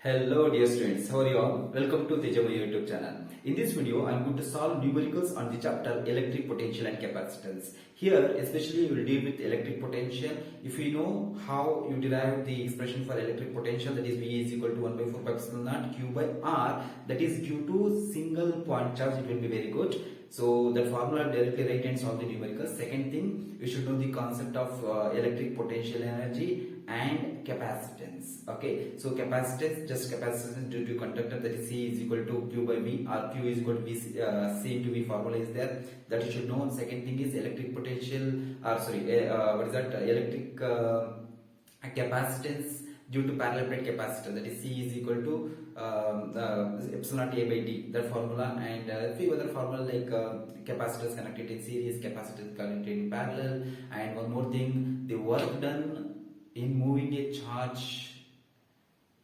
Hello dear students, how are you all? Welcome to Tejamay YouTube channel. In this video, I am going to solve numericals on the chapter electric potential and capacitance. Here, especially we will deal with electric potential. If you know how you derive the expression for electric potential, that is V is equal to 1 by 4 pi epsilon naught Q by R, that is due to single point charge, it will be very good. So the formula directly write and solve the numericals. Second thing, you should know the concept of electric potential energy and capacitance. Okay, so capacitance, just capacitance due to conductor, that is C is equal to Q by V, or Q is equal to V, C into V formula is there, that you should know. Second thing is electric potential, or sorry, what is that, electric capacitance due to parallel plate capacitor, that is C is equal to epsilon naught A by D, that formula, and a few other formula like capacitors connected in series, capacitors connected in parallel, and one more thing, the work done in moving a charge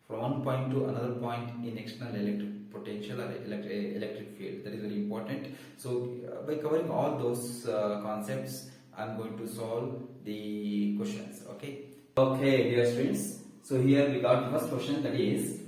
from one point to another point in external electric potential or electric field, that is very important. So by covering all those concepts, I am going to solve the questions. Okay dear students, so here we got the first question, that is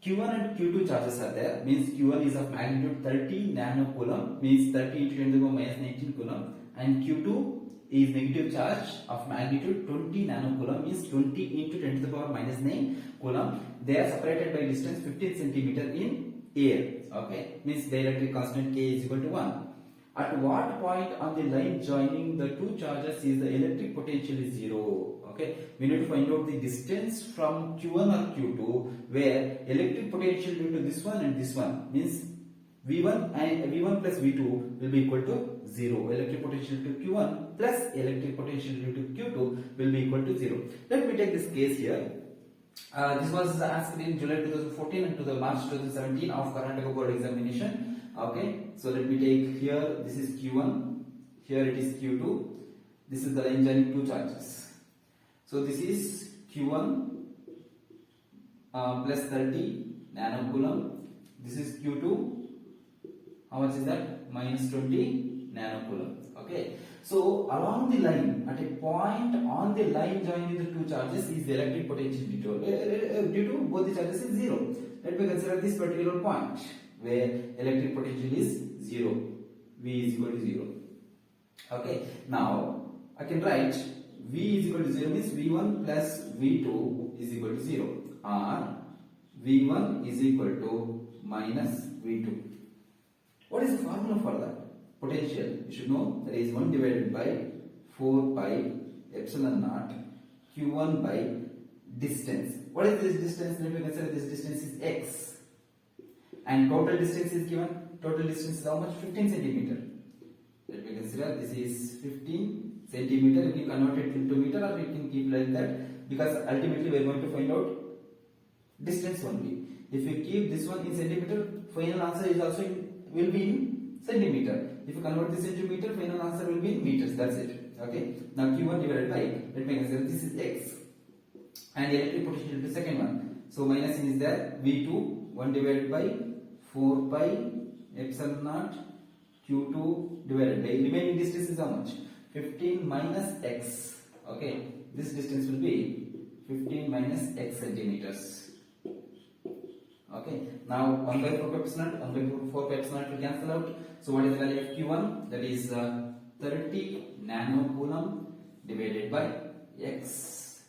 Q1 and Q2 charges are there, means Q1 is of magnitude 30 nanocoulomb, means 30 into 10 to the power minus 19 coulomb, and Q2 is negative charge of magnitude 20 nanocoulomb, means 20 into 10 to the power minus 9 coulomb. They are separated by distance 15 centimeter in air. Okay, means the electric constant K is equal to 1. At what point on the line joining the two charges is the electric potential is 0? Okay, we need to find out the distance from Q1 or Q2 where electric potential due to this one and this one, means V1 and V1 plus V2 will be equal to 0. Electric potential to Q1 plus electric potential due to Q2 will be equal to 0. Let me take this case here. This was asked in July 2014 and to the March 2017 of Karnataka board examination. Okay, so let me take here, this is Q1, here it is Q2, this is the line joining two charges. So this is Q1 plus 30 nanocoulomb, this is Q2, how much is that? Minus 20 nanocoulomb. Okay, so along the line, at a point on the line joining the two charges is the electric potential due to both the charges is 0. Let me consider this particular point where electric potential is 0, V is equal to 0. Okay, now I can write V is equal to 0 means V1 plus V2 is equal to 0, or V1 is equal to minus V2. What is the formula for that? Potential, you should know, that is 1 divided by 4 pi epsilon naught Q1 by distance. What is this distance? Let me consider this distance is x. And total distance is given. Total distance is how much? 15 centimeter. Let me consider this is 15 centimeter. We can convert it into meter or we can keep like that, because ultimately we are going to find out distance only. If you keep this one in centimeter, final answer is also will be in centimeter. If you convert this into meter, final answer will be in meters. That's it. Okay. Now Q1 divided by, let me consider this is x, and the electric potential to second one. So minus is there. V2 1 divided by 4 pi epsilon naught Q2 divided by remaining distance is how much? 15 minus x. Okay, this distance will be 15 minus x centimeters. Okay, now 1 by 4 pi epsilon naught, 1 by 4 pi epsilon naught will cancel out. So what is the value of Q1? That is 30 nanocoulomb divided by x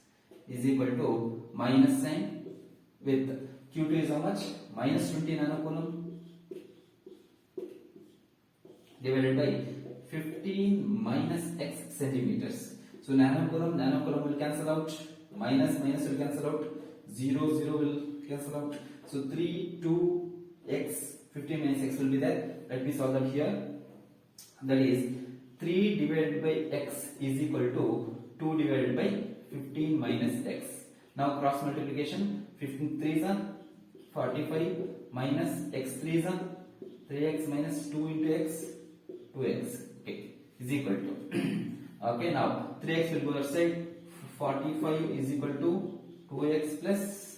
is equal to minus sign with Q2 is how much? Minus 20 nanocoulomb divided by 15 minus x centimeters. So nanocoulomb will cancel out, minus will cancel out, 0 will cancel out. So 3 2 x, 15 minus x will be there. Let me solve that here. That is 3 divided by x is equal to 2 divided by 15 minus x. Now cross multiplication, 15 3s are 45 minus x 3s are 3x minus 2 into x, 2x. Okay, is equal to okay, now 3x will go outside, 45 is equal to 2x plus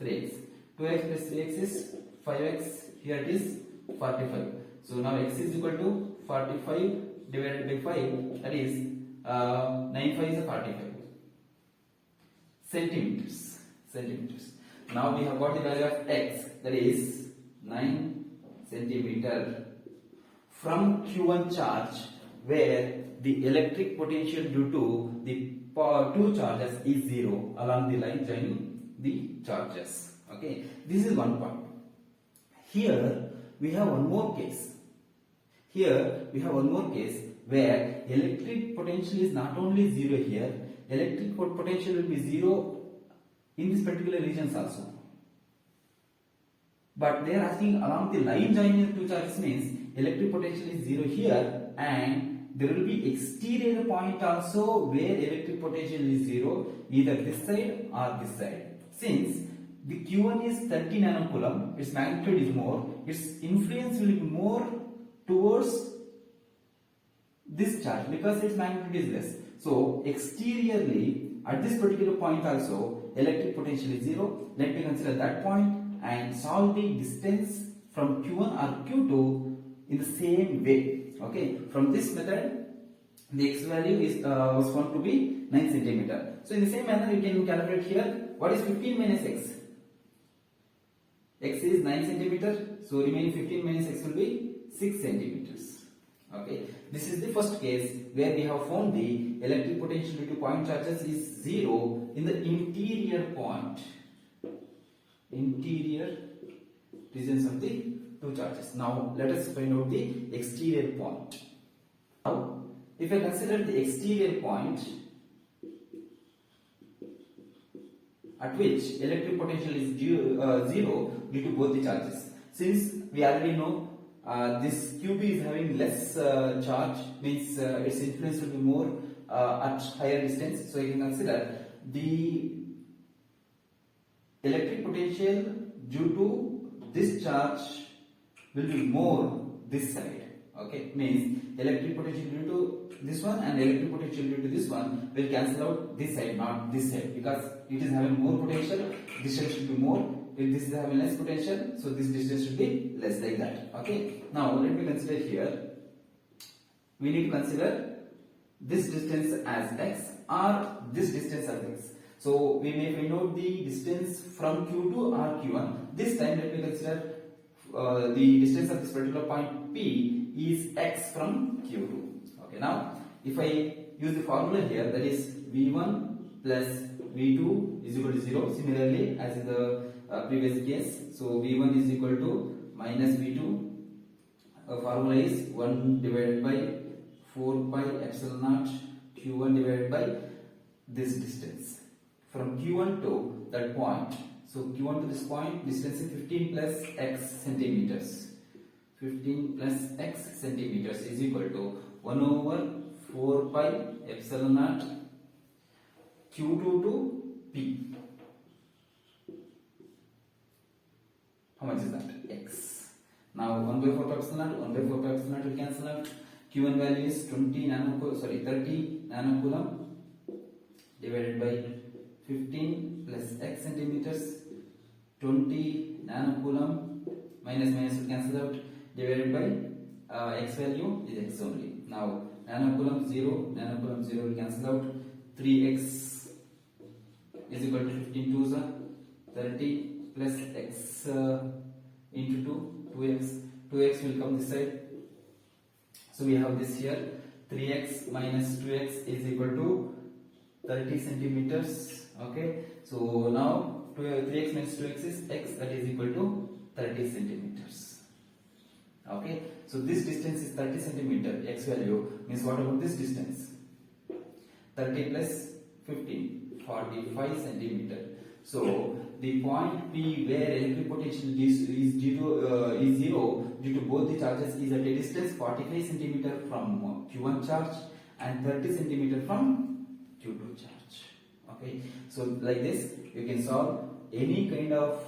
3x. 2x plus 3x is 5x, here it is 45. So now x is equal to 45 divided by 5, that is 9 5 is 45 centimeters. Now we have got the value of x, that is 9 centimeter from Q1 charge, where the electric potential due to the two charges is 0 along the line joining the charges. Okay, this is one part. Here we have one more case. Here we have one more case where electric potential is not only 0 here, electric potential will be 0 in this particular regions also. But they are asking along the line joining the two charges means electric potential is 0 here, and there will be exterior point also where electric potential is 0, either this side or this side. Since the Q1 is 30 nanocoulomb, its magnitude is more, its influence will be more towards this charge because its magnitude is less. So exteriorly at this particular point also electric potential is 0. Let me consider that point and solve the distance from Q1 or Q2 in the same way. Okay, from this method the x value is was found to be 9 centimeter. So in the same manner you can calculate here what is 15 minus x. X is 9 centimeter, so remaining 15 minus x will be 6 centimeters. Okay, this is the first case where we have found the electric potential due to point charges is 0 in the interior point, interior regions of the two charges. Now let us find out the exterior point. Now if I consider the exterior point at which electric potential is 0 due to both the charges, since we already know this QB is having less charge, means its influence will be more at higher distance. So you can consider the electric potential due to this charge will be more this side. Okay, means electric potential due to this one and electric potential due to this one will cancel out this side, not this side, because it is having more potential, distance should be more. If this is having less potential, so this distance should be less, like that. Okay, now let me consider here, we need to consider this distance as x or this distance as x. So we may find out the distance from Q2 or Q1. This time let me consider the distance of this particular point P is x from Q2. Okay, now if I use the formula here, that is V1 plus V2 is equal to 0, similarly as in the previous case. So V1 is equal to minus V2. Formula is 1 divided by 4 pi epsilon naught Q1 divided by this distance from Q1 to that point. So Q1 to this point, distance is 15 plus x centimeters. 15 plus x centimeters is equal to 1 over 4 pi epsilon naught Q2 to P. How much is that? X. Now 1 by 4 pi epsilon naught, 1 by 4 pi epsilon naught will cancel out. Q1 value is 30 nanocoulomb divided by 15 plus x centimeters. 20 nanocoulomb minus will cancel out, divided by x value is x only. Now nanocoulomb 0 will cancel out. 3x is equal to 15 2s are 30 plus x into 2x will come this side. So we have this here, 3x minus 2x is equal to 30 centimeters. Okay, so now 3x minus 2x is x, that is equal to 30 centimeters. Okay, so this distance is 30 centimeter, x value means what about this distance? 30 plus 15, 45 centimeter. So the point P where electric potential is 0 due to both the charges is at a distance 45 centimeter from Q1 charge and 30 centimeter from Q2 charge. Okay, so like this you can solve any kind of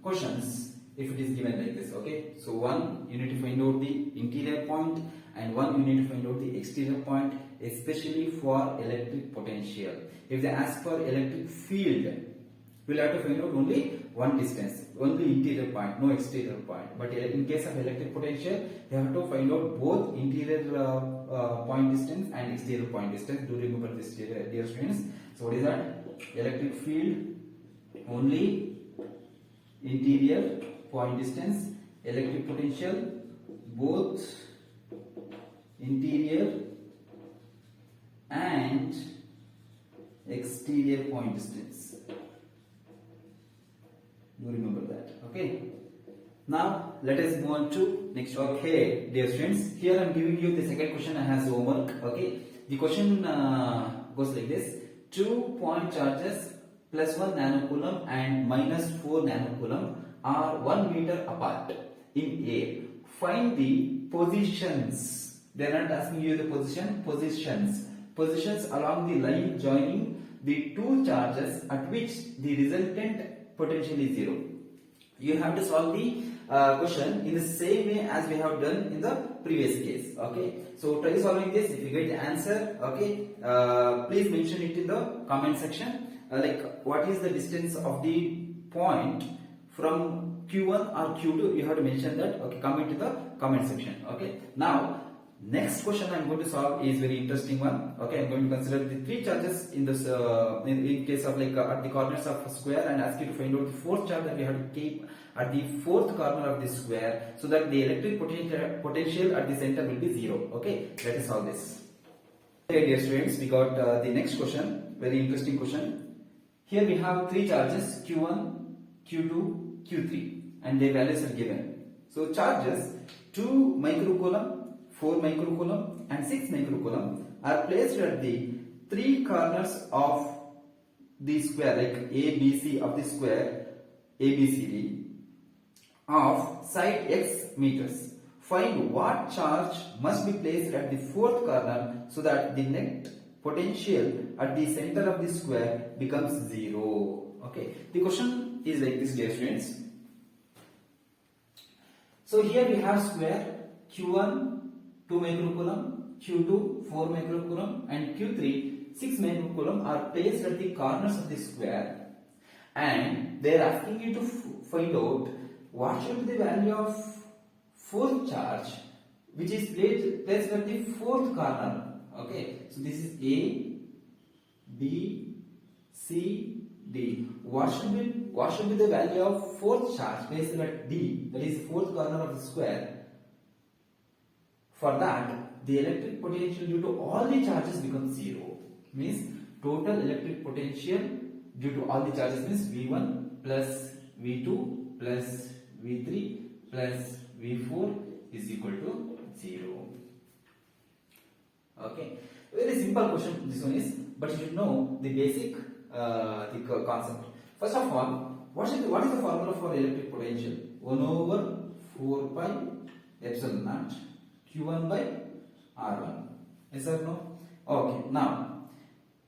questions if it is given like this. Okay, so one you need to find out the interior point and one you need to find out the exterior point, especially for electric potential. If they ask for electric field, we'll have to find out only one distance, only interior point, no exterior point. But in case of electric potential, you have to find out both interior point distance and exterior point distance. Do remember this, dear students. So what is that? Electric field only interior point distance, electric potential, both interior and exterior point distance. You remember that, okay? Now let us move on to next. Okay, dear students, here I am giving you the second question as homework. Okay, the question goes like this: 2 point charges plus 1 nanocoulomb and minus 4 nanocoulomb are 1 meter apart in air. Find the positions. They are not asking you the position. Positions along the line joining the two charges at which the resultant potential is 0. You have to solve the question in the same way as we have done in the previous case. Okay, so try solving this. If you get the answer, okay, please mention it in the comment section. Like what is the distance of the point from Q1 or Q2? You have to mention that. Okay, comment in the comment section. Okay, now next question I am going to solve is very interesting one. Okay, I am going to consider the 3 charges in this in case of like at the corners of a square and ask you to find out the 4th charge that we have to keep at the 4th corner of the square so that the electric potential at the center will be 0. Okay, let us solve this. Okay, dear students, we got the next question, very interesting question. Here we have 3 charges Q1, Q2, Q3 and their values are given. So charges 2 microcoulomb, 4 microcoulomb and 6 microcoulomb are placed at the 3 corners of the square, like ABC of the square ABCD of side x meters. Find what charge must be placed at the 4th corner so that the net potential at the center of the square becomes 0. Okay, the question is like this, dear students. So here we have square Q1 2 microcoulomb, Q2 4 microcoulomb and Q3 6 microcoulomb are placed at the corners of the square, and they are asking you to find out what should be the value of 4th charge which is placed at the 4th corner. Okay, so this is A, B, C, D. What should be the value of 4th charge placed at D, that is 4th corner of the square? For that, the electric potential due to all the charges becomes 0. Means total electric potential due to all the charges means V1 plus V2 plus V3 plus V4 is equal to 0. Okay, very simple question this one is, but you should know the basic the concept. First of all, what is the formula for electric potential? 1 over 4 pi epsilon naught Q1 by R1. Yes or no? Okay, now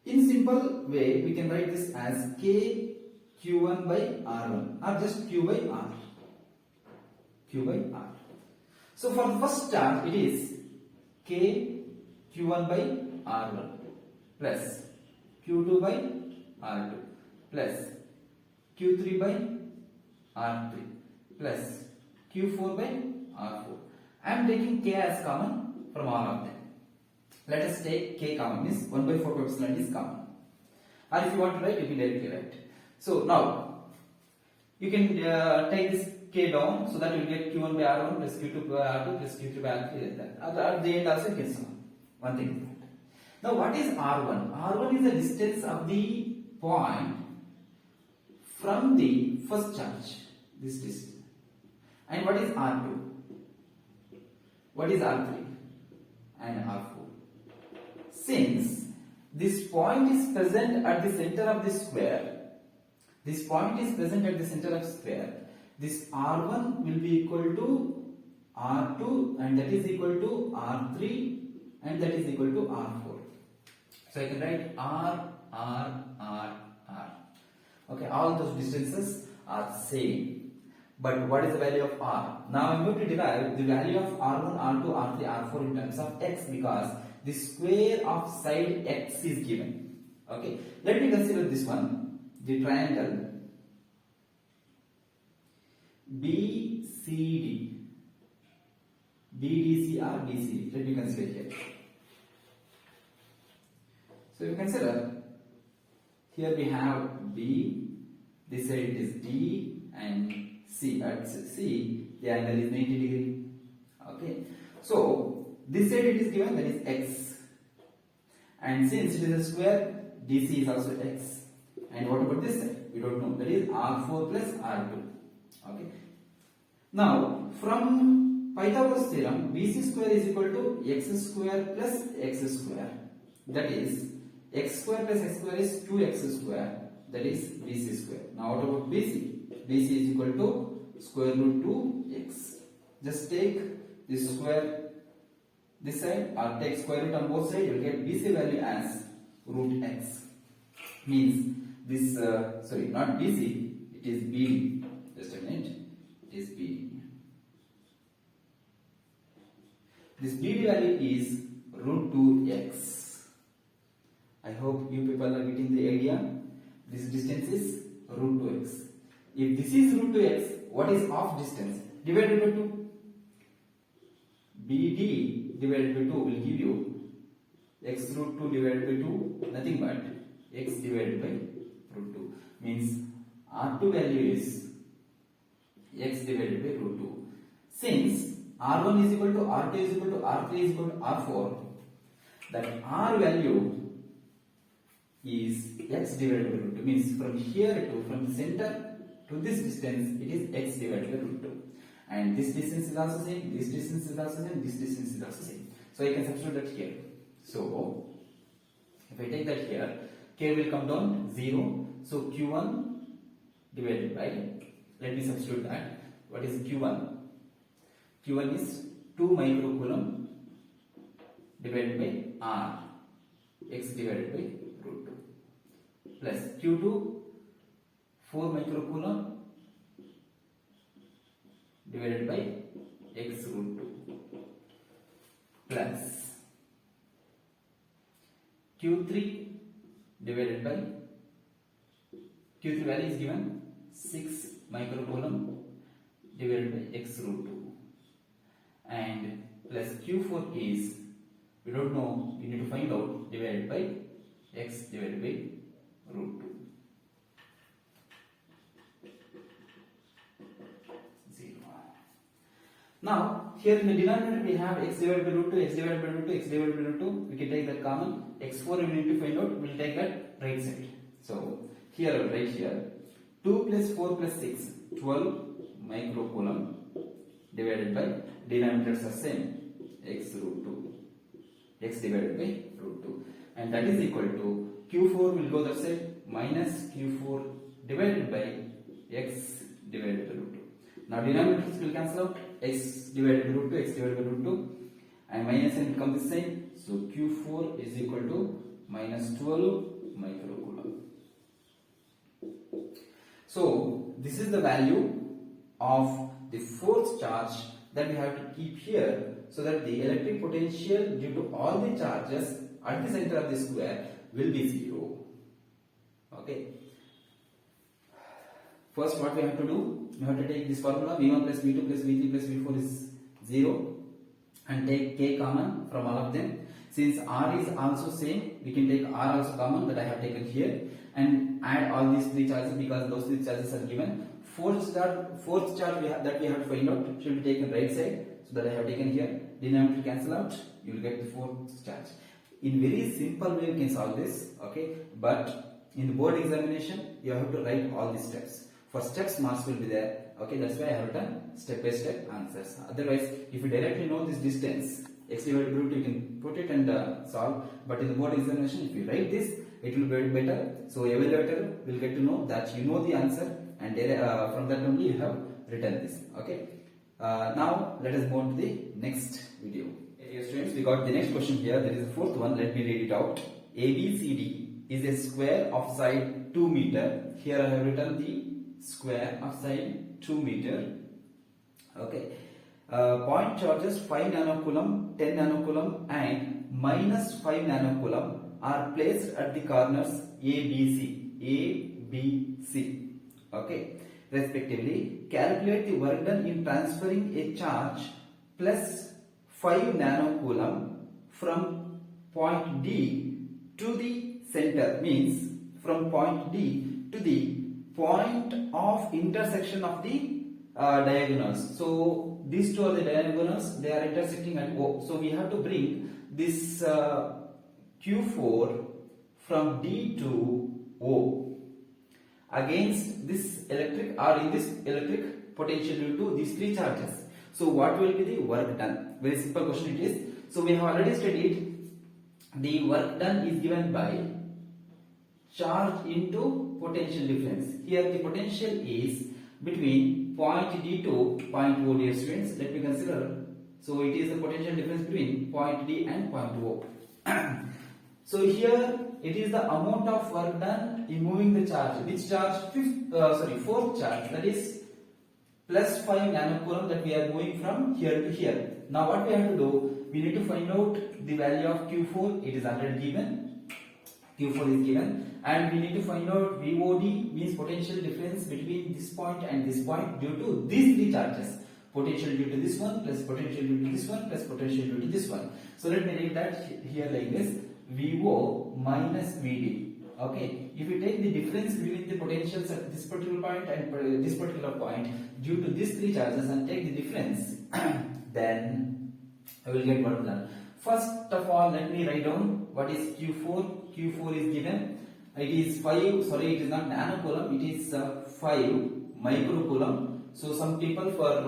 in simple way we can write this as K Q1 by R1 or just Q by R. Q by R. So for the first charge it is K Q1 by R1 plus Q2 by R2 plus Q3 by R3 plus Q4 by R4. I am taking K as common from all of them. Let us take K common, means 1 by 4 epsilon is common. Or if you want to write, you can directly write. So now you can take this K down so that you get Q1 by R1 plus Q2 by R2 plus Q3 by R3 like that. At the end also you can sum. One thing is that. Now what is R1? R1 is the distance of the point from the first charge, this distance. And what is R2? What is R3? And R4. Since this point is present at the center of the square, this point is present at the center of the square, this R1 will be equal to R2 and that is equal to R3 and that is equal to R4. So I can write R. Okay, all those distances are same. But what is the value of R? Now I am going to derive the value of R1, R2, R3, R4 in terms of X because the square of side X is given. Okay, let me consider this one, the triangle BCD. BDC or BCD. Let me consider here. So you consider here we have B, This side it is D and C. At C, the angle is 90 degree. Okay. So this side it is given, that is X. And since it is a square, DC is also X. And what about this side? We don't know. That is R4 plus R2. Okay. Now from Pythagoras theorem, BC square is equal to X square plus X square. That is X square plus X square is 2X square. That is BC square. Now what about BC? BC is equal to square root 2x. Just take this square this side or take square root on both sides. You will get BC value as root x. Means this sorry, not BC, it is BD. Just a minute. It is BD. This BD value is root 2x. I hope you people are getting the idea. This distance is root 2x. If this is root 2x, what is half distance? Divided by 2. BD divided by 2 will give you x root 2 divided by 2, nothing but x divided by root 2. Means R2 value is x divided by root 2. Since R1 is equal to R2 is equal to R3 is equal to R4, that R value is x divided by root 2. Means from here to, from the center to this distance, it is x divided by root 2. And this distance is also same, this distance is also same, this distance is also same. So I can substitute that here. So if I take that here, k will come down 0. So q1 divided by, let me substitute that. What is q1? q1 is 2 microcoulomb divided by r, x divided by root 2, plus q2 4 microcoulomb divided by x root 2, plus q3 divided by, q3 value is given 6 microcoulomb divided by x root 2, and plus q4 is, we don't know, we need to find out, divided by x divided by root 2. Now, here in the denominator we have x divided by root 2, x divided by root 2, x divided by root 2. We can take that common. x4 we need to find out. We will take that right side. So, here I will write here 2 plus 4 plus 6, 12 microcoulomb divided by, denominators are same, x root 2, x divided by root 2. And that is equal to q4 will go that side, minus q4 divided by x divided by root 2. Now denominators will cancel out, x divided by root 2, x divided by root 2, and minus n will come this side. So q4 is equal to minus 12 microcoulomb. So this is the value of the force charge that we have to keep here, so that the electric potential due to all the charges at the center of the square will be 0. Okay. First, what we have to do, we have to take this formula v1 plus v2 plus v3 plus v4 is 0, and take k common from all of them. Since r is also same, we can take r also common, that I have taken here, and add all these three charges because those three charges are given. Fourth charge that we have to find out should be taken right side, so that I have taken here. Denominator cancel out, you will get the fourth charge. In very simple way you can solve this, okay, but in the board examination you have to write all these steps. For steps marks will be there, okay, that's why I have written step by step answers. Otherwise, if you directly know this distance, x divided by root, you can put it and solve, but in the board examination if you write this, it will be better. So evaluator will get to know that you know the answer, and from that only you have written this, okay. Now let us move to the next video. Okay, students, we got the next question here. That is the fourth one. Let me read it out. ABCD is a square of side 2 meter. Here I have written the square of side 2 meter. Okay. Point charges 5 nanocoulomb, 10 nanocoulomb, and minus 5 nanocoulomb are placed at the corners A, B, C. Okay. Respectively, calculate the work done in transferring a charge plus 5 nanocoulomb from point D to the center, means from point D to the point of intersection of the diagonals. So these two are the diagonals, they are intersecting at O. So we have to bring this Q4 from D to O against this electric or in this electric potential due to these three charges. So what will be the work done? Very simple question it is. So we have already studied the work done is given by charge into potential difference. Here the potential is between point D to point O, dear students. Let me consider. So it is the potential difference between point D and point O. So here it is the amount of work done in moving the charge. Which charge? Fourth charge, that is plus 5 nanocoulomb that we are moving from here to here. Now what we have to do? We need to find out the value of Q4. It is already given. Q4 is given, and we need to find out VOD, means potential difference between this point and this point due to these three charges. Potential due to this one plus potential due to this one plus potential due to this one. So let me write that here like this: VO minus VD. Okay, if you take the difference between the potentials at this particular point and this particular point due to these three charges and take the difference, then I will get what done. First of all, let me write down what is Q4. Q4 is given. It is 5. Sorry, it is not nanocoulomb. It is 5 microcoulomb. So some people for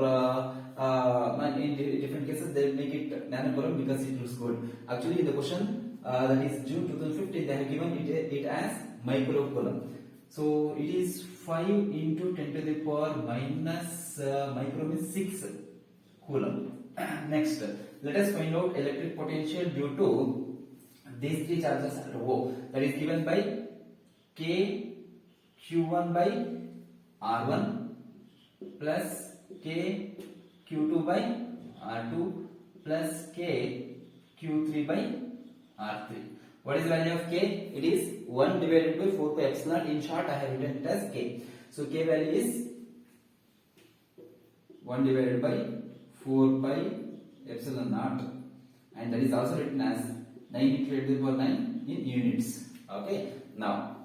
in different cases they make it nanocoulomb because it looks good. Actually, in the question that is June 2015, they have given it as microcoulomb. So it is 5 into 10 to the power minus micro means 6 coulomb. Next, let us find out electric potential due to these three charges at O. That is given by K Q1 by R1 plus K Q2 by R2 plus K Q3 by R3. What is the value of K? It is 1 divided by 4 pi epsilon. In short, I have written it as K. So K value is 1 divided by 4 pi epsilon naught, and that is also written as 9 into 10 to the power 9 in units. Okay. Now,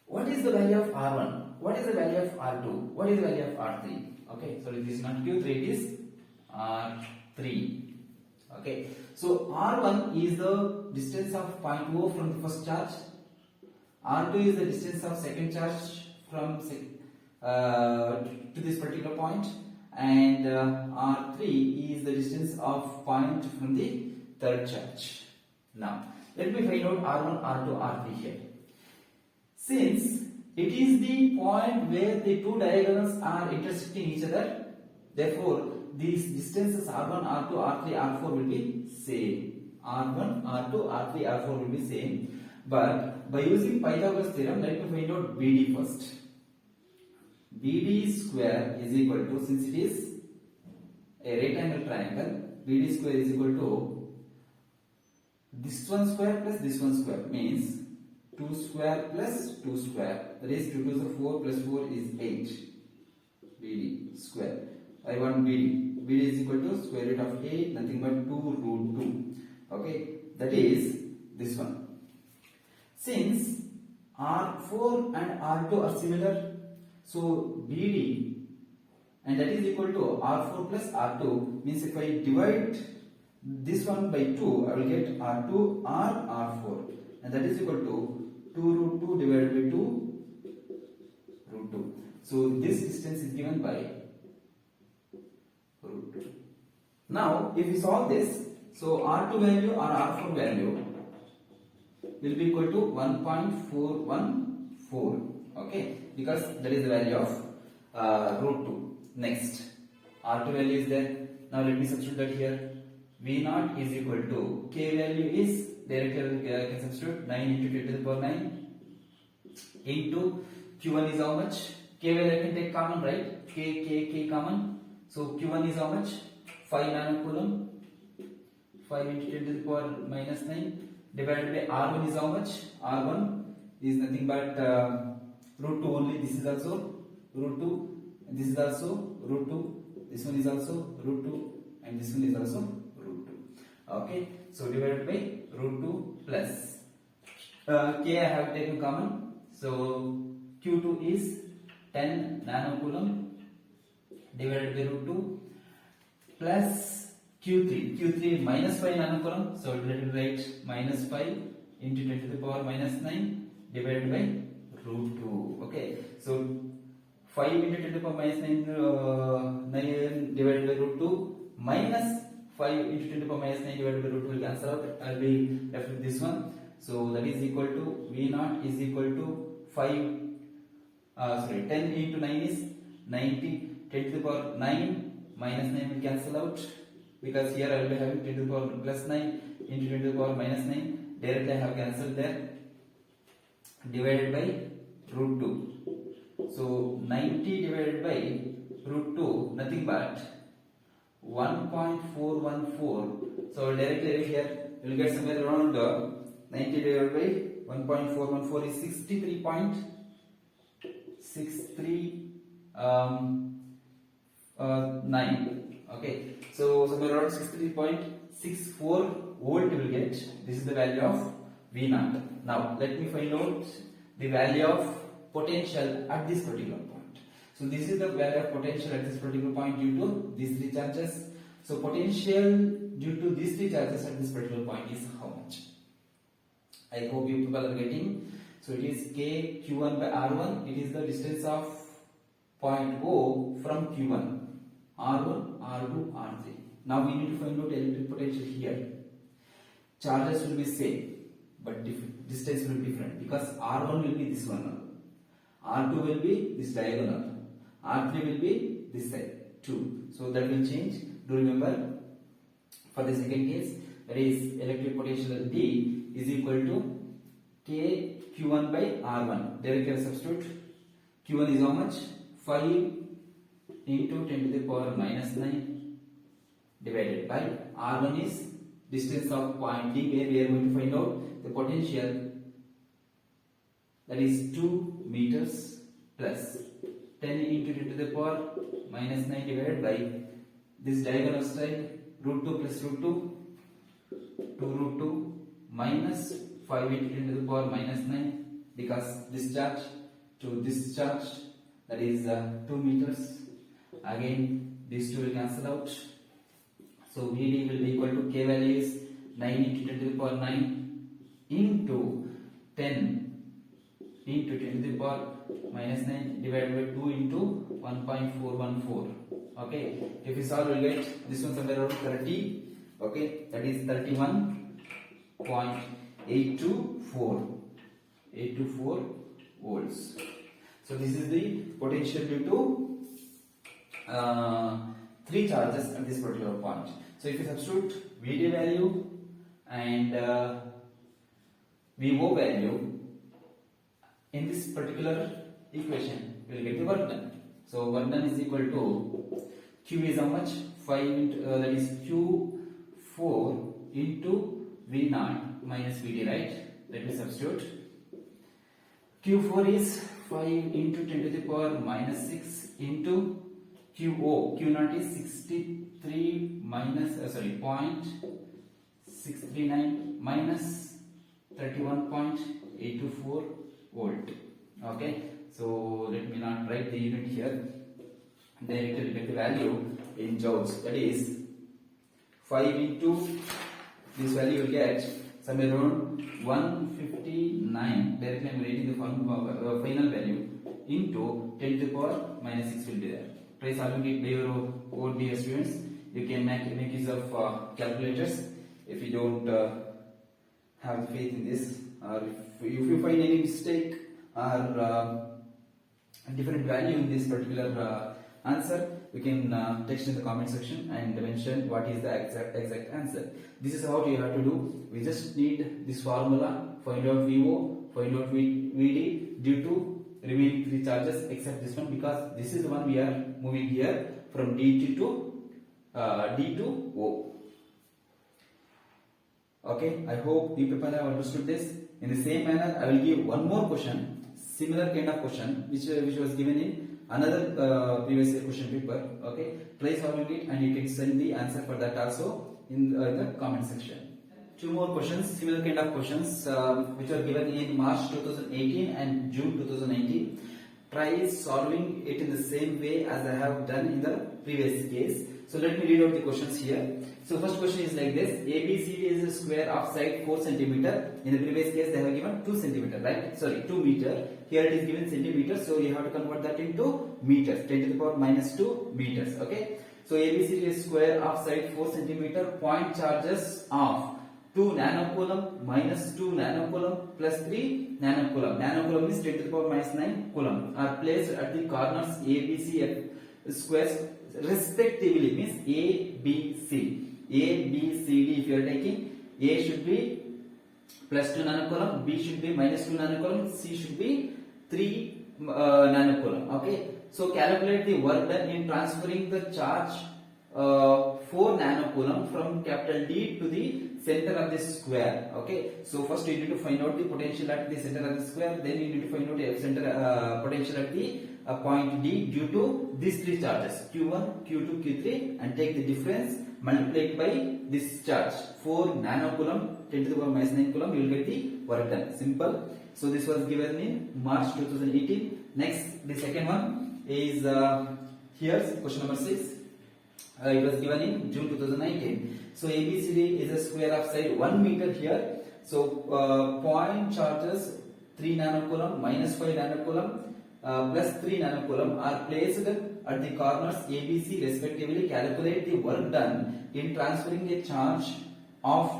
what is the value of R1? What is the value of R2? What is the value of R3? Okay. So this is not Q3, it is R3. Okay. So R1 is the distance of point O from the first charge. R2 is the distance of second charge from to this particular point, and R3 is the distance of point from the third charge. Now, let me find out R1, R2, R3 here. Since it is the point where the two diagonals are intersecting each other, therefore these distances R1, R2, R3, R4 will be same. R1, R2, R3, R4 will be same. But by using Pythagoras theorem, let me find out BD first. BD square is equal to, since it is a right angle triangle, BD square is equal to this one square plus this one square, means 2 square plus 2 square, that is 2 to the 4 plus 4 is 8. BD square. I want BD. BD is equal to square root of 8, nothing but 2 root 2. Okay, that is this one. Since R4 and R2 are similar, so BD, and that is equal to R4 plus R2, means if I divide this one by 2, I will get R2 or R4, and that is equal to 2 root 2 divided by 2 root 2. So this distance is given by root 2. Now if we solve this, so R2 value or R4 value will be equal to 1.414. Okay, because that is the value of root 2. Next, R2 value is there. Now let me substitute that here. V0 is equal to K value is directly can substitute 9 into 10 to the power 9 into Q1 is how much? K value I can take common, right? K common. So Q1 is how much? 5 nanocoulomb. 5 into 10 to the power minus 9 divided by R1 is how much? R1 is nothing but root 2 only. This is also root 2. This is also root 2. This one is also root 2. And this one is also root 2. Okay. So divided by root 2 plus K I have taken common. So Q2 is 10 nanocoulomb divided by root 2 plus Q3 minus 5 nanocoulomb, so let me write minus 5 into 10 to the power minus 9 divided by root 2. Okay, so 5 into 10 to the power minus 9 divided by root 2 minus 5 into 10 to the power minus 9 divided by root 2 will cancel out. I'll be left with this one. So that is equal to V0 is equal to 10 into 9 is 90. 10 to the power 9 minus 9 will cancel out, because here I will be having 10 to the power plus 9 into 10 to the power minus 9. Directly I have cancelled there, divided by root 2. So 90 divided by root 2, nothing but 1.414. So directly here you will get somewhere around 90 divided by 1.414 is 63.9. Okay, so somewhere around 63.64 volt you will get. This is the value of V0. Now let me find out the value of potential at this particular point. So this is the value of potential at this particular point due to these three charges. So potential due to these three charges at this particular point is how much? I hope you people are getting. So it is K Q1 by R1. It is the distance of point O from Q1. R1, R2, R3. Now we need to find out electric potential here. Charges will be same, but distance will be different, because R1 will be this one, R2 will be this diagonal, R3 will be this side 2. So that will change. Do remember, for the second case, that is electric potential D is equal to K Q1 by R1. Directly substitute. Q1 is how much? 5 into 10 to the power minus 9 divided by R1 is distance of point D, where we are going to find out the potential, that is 2 meters, plus 10 into 10 to the power minus 9 divided by this diagonal side root 2 plus root 2, 2 root 2 minus 5 into 10 to the power minus 9, because this charge to this charge, that is 2 meters. Again these two will cancel out. So VD will be equal to K value is 9 into 10 to the power 9 into 10 into 10 to the power minus 9 divided by 2 into 1.414. Okay, if we solve, we will get this one somewhere around 30. Okay, that is 31.824 volts. So this is the potential due to three charges at this particular point. So if you substitute VD value and VO value in this particular equation, we will get the work done. So work done is equal to Q is how much? 5 into, that is Q4 into V0 minus VD, right? Let me substitute. Q4 is 5 into 10 to the power minus 6 into QO. Q0 is 63 minus 0.639 minus 31.824 volt. Okay, so let me not write the unit here. Directly get the value in joules. That is 5 into this value you will get somewhere around 159. Directly I am writing the final value into 10 to the power minus 6 will be there. Try solving it by your own, dear students. You can make use of calculators if you don't have faith in this, or if you find any mistake or different value in this particular answer, you can text in the comment section and mention what is the exact answer. This is how you have to do. We just need this formula, find out VO, find out VD due to remaining three charges except this one, because this is the one we are moving here from D to O. Okay, I hope you people have understood this. In the same manner, I will give one more question, similar kind of question, which was given in another previous year question paper. Okay, try solving it and you can send the answer for that also in the comment section. Two more questions, similar kind of questions, which were given in March 2018 and June 2019. try solving it in the same way as I have done in the previous case. So let me read out the questions here. So first question is like this: ABCD is a square of side 4 centimeter. In the previous case they have given 2 centimeter, right? Sorry, 2 meter. Here it is given centimeter, so you have to convert that into meters. 10 to the power minus 2 meters. Okay. So ABCD is square of side 4 centimeter. Point charges of 2 nanocoulomb minus 2 nanocoulomb plus 3 nanocoulomb. Nanocoulomb is 10 to the power minus 9 coulomb are placed at the corners ABC squares respectively, means A, B, C. A, B, C, D. If you are taking, A should be plus 2 nanocoulomb, B should be minus 2 nanocoulomb, C should be 3 nanocoulomb. Okay. So calculate the work done in transferring the charge 4 nanocoulomb from capital D to the center of the square. Okay. So first you need to find out the potential at the center of the square. Then you need to find out the center potential at the point D due to these three charges Q1, Q2, Q3, and take the difference, multiply it by this charge 4 nanocoulomb 10 to the power minus 9 coulomb. You will get the work done. Simple. So this was given in March 2018. Next, the second one is here's question number 6. It was given in June 2019. So ABCD is a square of side 1 meter here. So point charges 3 nanocoulomb minus 5 nanocoulomb plus 3 nanocoulomb are placed at the corners ABC respectively. Calculate the work done in transferring a charge of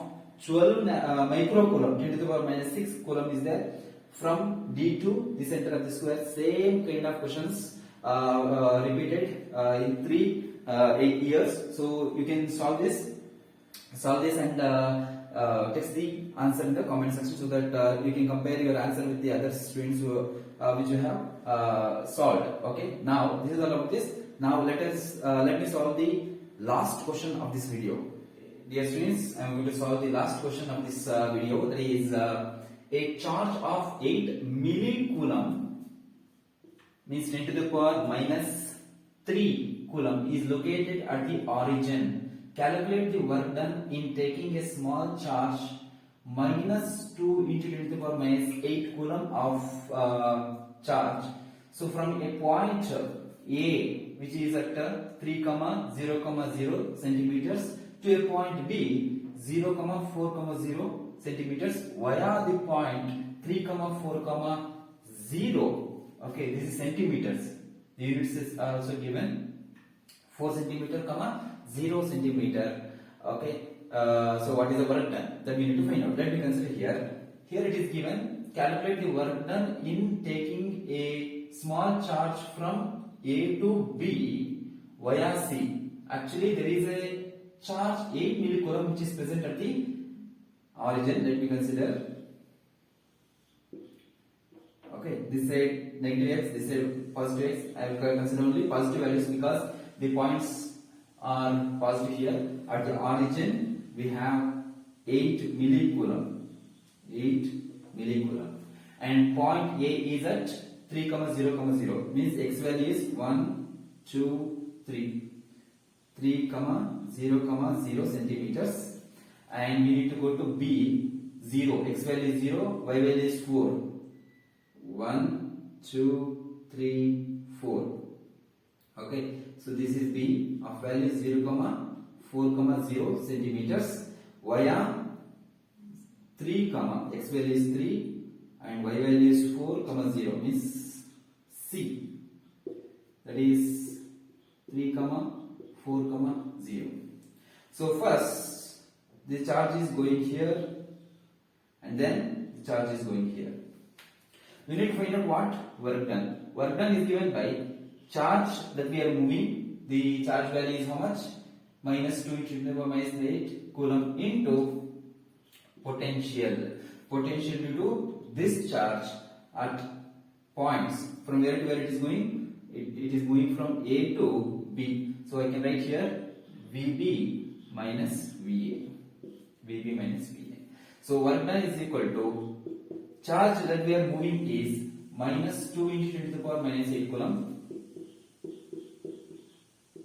12 microcoulomb 10 to the power minus 6 coulomb is there from D to the center of the square. Same kind of questions repeated in 8 years. So you can solve this and text the answer in the comment section so that you can compare your answer with the other students who which you have solved. Okay. Now this is all about this. Now let me solve the last question of this video. Dear students, I am going to solve the last question of this video. That is a charge of 8 millicoulomb means 10 to the power minus 3 coulomb is located at the origin. Calculate the work done in taking a small charge minus 2 into 10 to the power minus 8 coulomb of charge. So from a point A, which is at 3, 0, 0 centimeters, to a point B 0, 4, 0 centimeters via the point 3, 4, 0. Okay, this is centimeters. The units is also given 4 centimeter, 0 centimeter. Okay, so what is the work done that we need to find out? Let me consider here. Here it is given. Calculate the work done in taking a small charge from A to B via C. Actually, there is a charge 8 millicoulomb which is present at the origin. Let me consider. Okay, this side negative x, this side positive x. I will consider only positive values because the points are positive here. At the origin, we have 8 millicoulomb. 8 millicoulomb. And point A is at 3, 0, 0. Means x value is 1, 2, 3. 3, 0, 0 centimeters. And we need to go to B, 0. X value is 0, y value is 4. 1, 2, 3, 4. Okay, so this is B of value 0, 4, 0 centimeters via 3, x value is 3 and y value is 4, 0 means C. That is 3, 4, 0. So first the charge is going here and then the charge is going here. We need to find out what work done. Work done is given by charge that we are moving. The charge value is how much? Minus 2 into 10 to the power minus 8 coulomb into potential. Potential due to this charge at points. From where to where it is going? It is moving from A to B. So I can write here VB minus VA. VB minus VA. So work done is equal to charge that we are moving is minus 2 into 10 to the power minus 8 coulomb.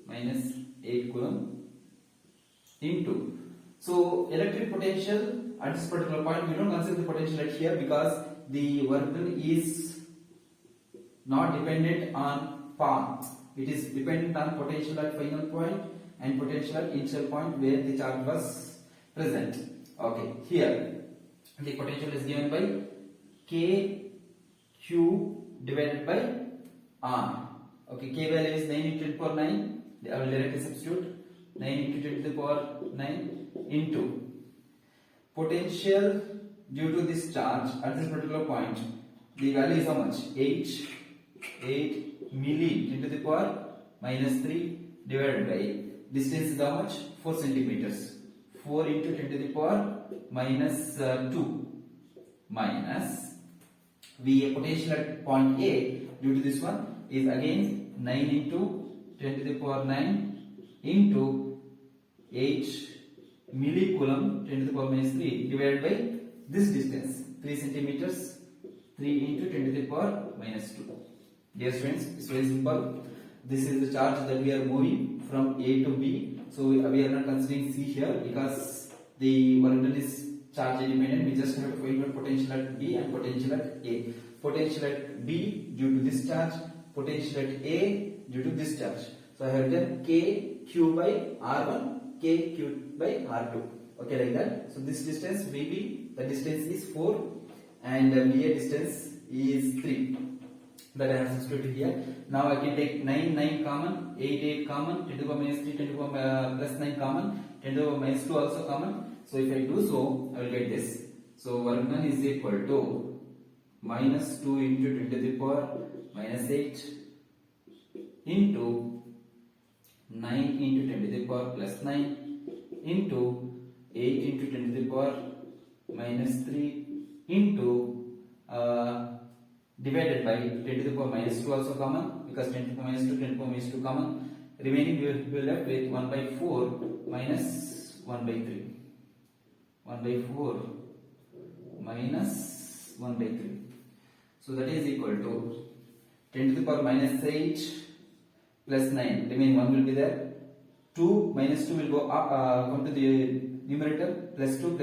Minus 8 coulomb into. So electric potential at this particular point, we don't consider the potential right here because the work done is not dependent on path. It is dependent on potential at final point and potential at initial point where the charge was present. Okay, here the potential is given by K Q divided by R. Okay, K value is 9 into 10 to the power 9. I will directly substitute 9 into 10 to the power 9 into potential due to this charge at this particular point. The value is how much? 8 milli 10 to the power minus 3 divided by distance is how much? 4 centimeters. 4 into 10 to the power minus 2 minus the potential at point A due to this one is again 9 into 10 to the power 9 into 8 millicoulomb 10 to the power minus 3 divided by this distance 3 centimeters. 3 into 10 to the power minus 2. Dear students, it's very simple. This is the charge that we are moving from A to B. So we are not considering C here because the work done is charge independent. We just have to find out potential at B and potential at A. Potential at B due to this charge, potential at A due to this charge. So I have written K Q by R1, K Q by R2. Okay, like that. So this distance VB, the distance is 4 and BA distance is 3. That I have substituted here. Now I can take 9 common, 8 common, 10 to the power minus 3, 10 to the power plus 9 common, 10 to the power minus 2 also common. So if I do so, I will get this. So work done is equal to minus 2 into 10 to the power minus 8 into 9 into 10 to the power plus 9 into 8 into 10 to the power minus 3 into divided by 10 to the power minus 2 also common because 10 to the power minus 2, 10 to the power minus 2 common. Remaining we will be left with 1 by 4 minus 1 by 3. 1 by 4 minus 1 by 3. So that is equal to 10 to the power minus 8 plus 9. Remaining 1 will be there. 2 minus 2 will go up, come to the numerator. Plus 2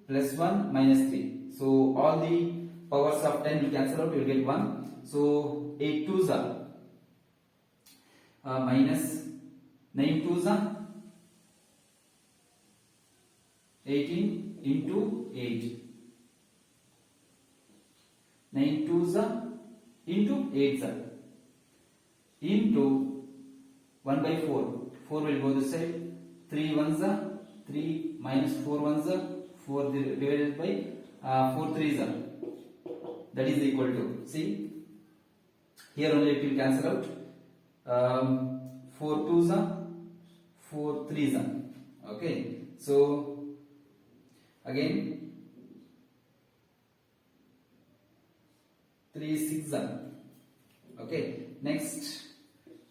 plus 1 minus 3. So all the powers of 10 will cancel out. You will get 1. So 8 2s are minus 9 2s are 18 into 8. 9 2s are into 8s are into 1 by 4. 4 will go this side. 3 1s are 3 minus 4 1s are 4 divided by 4 3s are. That is equal to, see, here only it will cancel out. 4 2s are 4 3s are. Okay, so again 3 6 are. Okay, next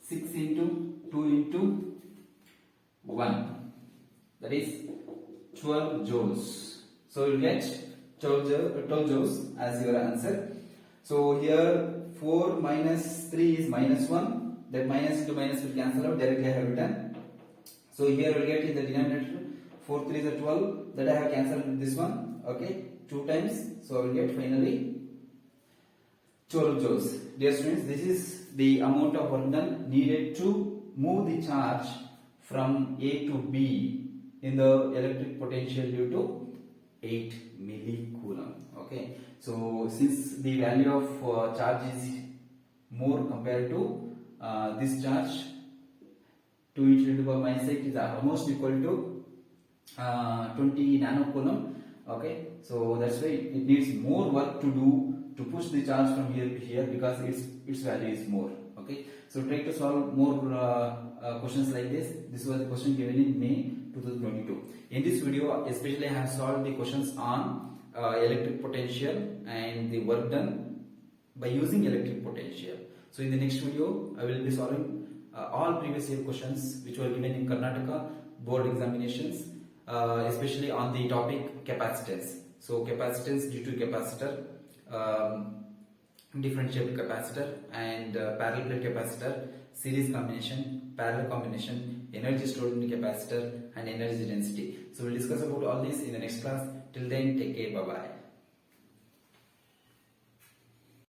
6 into 2 into 1, that is 12 joules. So you will get 12 joules as your answer. So here 4 minus 3 is minus 1. That minus into minus will cancel out. Directly I have written. So here we will get in the denominator 4 3 is 12. That I have cancelled with this one. Okay, 2 times. So I will get finally 12 joules. Dear students, this is the amount of work done needed to move the charge from A to B in the electric potential due to 8 millicoulomb. Okay, so since the value of charge is more compared to this charge, 2 into 10 to the power minus 8 is almost equal to 20 nanocoulomb. Okay, so that's why it needs more work to do to push the charge from here to here because its value is more. Okay, so try to solve more questions like this. This was the question given in May 2022. In this video, especially I have solved the questions on electric potential and the work done by using electric potential. So in the next video, I will be solving all previous year questions which were given in Karnataka board examinations, especially on the topic capacitance. So capacitance due to capacitor, differential capacitor and parallel plate capacitor, series combination, parallel combination, energy stored in the capacitor and energy density. So we'll discuss about all this in the next class. Till then, take care, bye bye.